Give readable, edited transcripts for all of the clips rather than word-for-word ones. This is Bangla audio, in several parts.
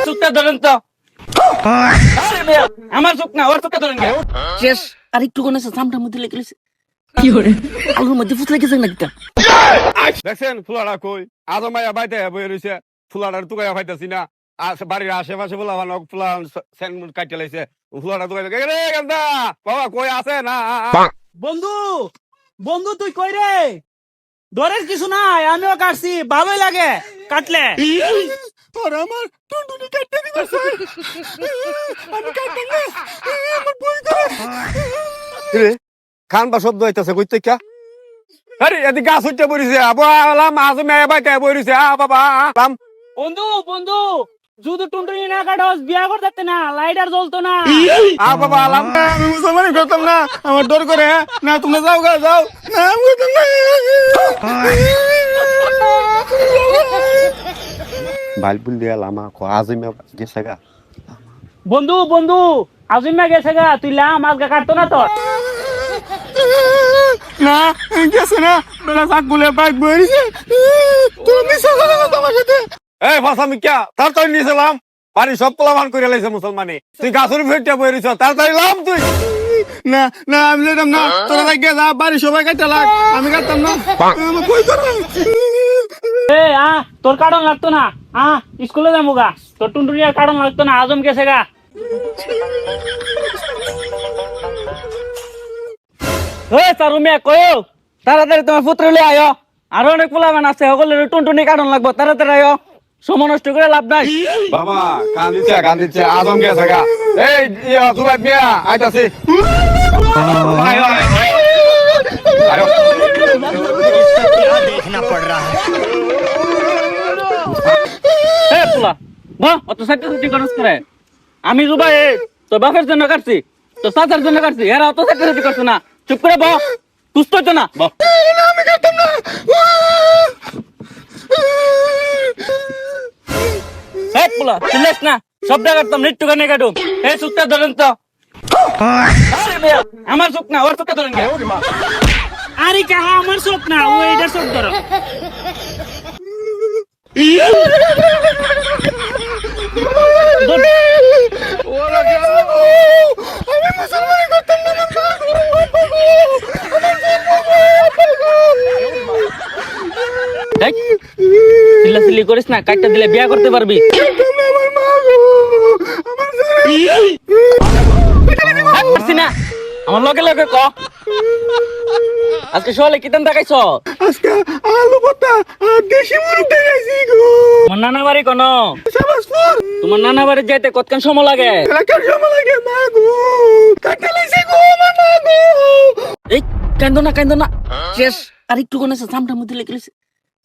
চুপটা ধরেন তো। আরে মিয়া, আমার চোখ না, ওর চোখটা ধরেন কে? শেষ। আর একটু কোন আছে চামড়ার মধ্যে লেগে গেছে। কি করে? আলুর মধ্যে ফুসলে গেছে নাকি তা? দেখছেন ফুলারা কই আজম ভাইয়া বাইতে বই রইছে ফুলারার তুকাইয়া পাইতাছি না বাড়ির আশেপাশে ফুলা ভালো ফুলা সেন কাটতে লাইছে ফুলারা তুকাই রে গান্দা বাবা কই আছে না বন্ধু বন্ধু তুই কই রে? ডরের কিছু নাই, আমিও কাটছি, ভালোই লাগে কাটলে। আর আমার টুনটুনি কাটতে দিবাছে আমি কাটতে না আমার বই করে রে খান বা শব্দ হইতাছে কইতে কা আরে এদি গাছ উঠতে পড়িছে আবা আলাম আজম ভাইয়া বাইতে বই রইছে বাবা আলাম বন্ধু বন্ধু যদি টুনটুনি না কাটস বিয়া করতে না, লাইটার জ্বলতো না। বাবা আলাম আমি মুসলমানি করতাম না আমার ডর করে না তুমি যাও গা যাও না আমি করতাম না বালবুল দিয়া লামা কো আজম গেছে গা বন্ধু বন্ধু আজিমা গেছে গা, তুই লা মাছ গা কাটতো না তোর। না গেছে না বেলা সাক বলে বাইক বইছে তুমি সকালে তোমার সাথে এই ফাসামি কিয়া তাড়াতাড়ি নিছিলাম বাড়ি সব পোলামান করে লাইছে মুসলমানি তুই গাছের ফেটটা বই রইছ তাড়াতাড়ি লাম তুই না না আমি যেতাম না তোরা লাগিয়ে যা বাড়ি সবাই কাটতে লাগ আমি কাটতাম না আমি কই করব এ তোর কারণ লাগতো না, স্কুলে যাবো গা, তোর টুনটুনি আর কারণ লাগতো না, আজম গেছে গা। চারু মিয়া কয়ো তাড়াতাড়ি তোমার পুত্র লিয়ে আয়ো, আরো অনেক পোলাবান আছে, সকলের টুনটুনি কারণ লাগবো, তাড়াতাড়ি আয়ো, সময় নষ্ট করে লাভ নাই। বাবা কান্দিছে আজম গেছে গা এই ইয়া সুবাই মিয়া আইতাছি আয় देखना पड़ रहा है। এ পোলা অত সাইটি করস করে, আমি জুবাই তোর বাপের জন্য কাটছি, তোর চাচার জন্য কাটছি, এরা অত সাইটি করছে না, চুপ করে ব, সুস্থ হইতো না ব। আমি কাটতাম না এ পোলা চিল্লাস না, সব জায়গা কাটতাম, নিট্টু কানে কাটুম। এই চুপটা ধরেন তো। আরে মিয়া, আমার চোখ না, ওর চোখটা ধরেন কে? আরে কাহা আমার চোখ না, ও এটা চোখ ধরো। আমি মুসলমানি করতাম না দেখ চিল্লাচিল্লি করিস না, কাটটা দিলে বিয়া করতে পারবি। পারছি না, আমার লগে লগে ক আজকে সকালে কি দাম দেখাইছ? আজকে আলু ভর্তা আর দেশি মুরগ দেখাইছি গো তোমার নানা বাড়ি কোন? শাবাশপুর তোমার নানা বাড়ি যাইতে কতক্ষণ সময় লাগে? এলাকার সময় লাগে মা গো কাটা লাইছে গো আমার মা গো এই কান্দো না শেষ। আর একটু কোন আছে চামড়ার মধ্যে লেগে গেছে।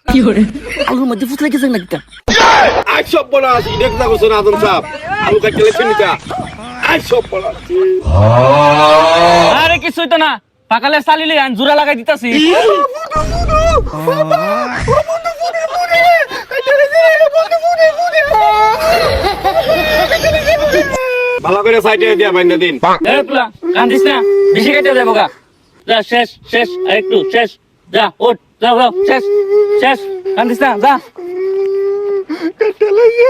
কি করে? আলুর মধ্যে ফুসলে গেছে নাকি তা? আই সব বড় আছি দেখতা গো সোনা আদম সাহেব আলু কাটতে লাইছে নিতা আই সব বড় আছি আরে কিছু হইতো না, পাকালে চালিলে আন জোড়া লাগাই দিতাছি। ভালো করে সাইডে দিয়া বাইন্দা দিন এই পোলা কান্দিস না, বেশি কেটে যাবো গা। যা শেষ আর একটু শেষ, যা ওঠ, যাও শেষ কান্দিস না, যা। কাটা লাইছে